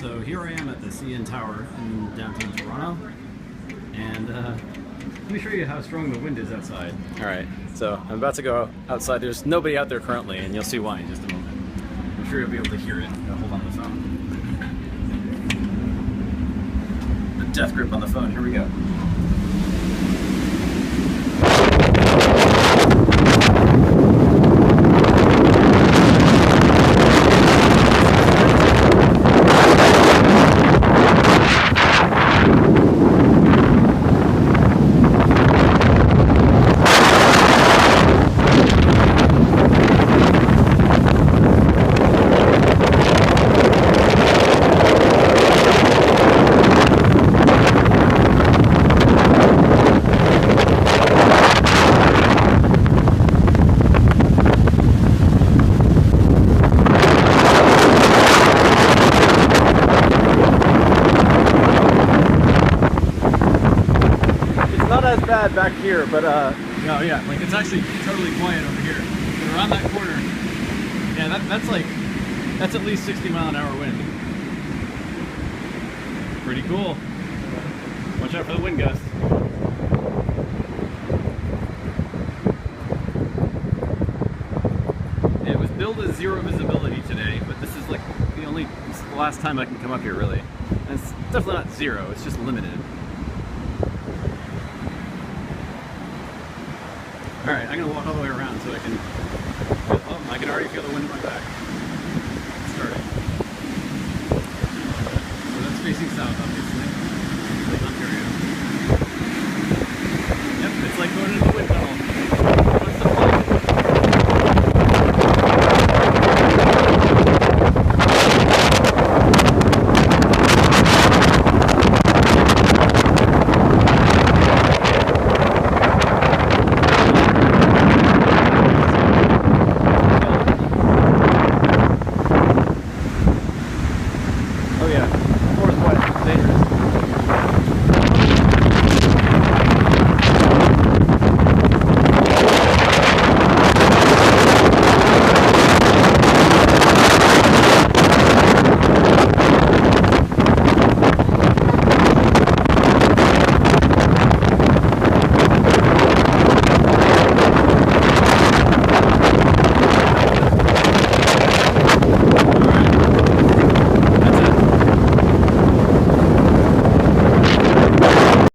So here I am at the CN Tower in downtown Toronto, and let me show you how strong the wind is outside. All right, so I'm about to go outside. There's nobody out there currently, and you'll see why in just a moment. I'm sure you'll be able to hear it. Hold on the phone. The death grip on the phone. Here we go. Not as bad back here, but no, yeah, like it's actually totally quiet over here. But around that corner, yeah, that's at least 60-mile-an-hour wind. Pretty cool. Watch out for the wind gust. It was billed as zero visibility today, but this is like this is the last time I can come up here really. And it's definitely not zero, it's just limited. Alright, I'm going to walk all the way around so I can already feel the wind in my back.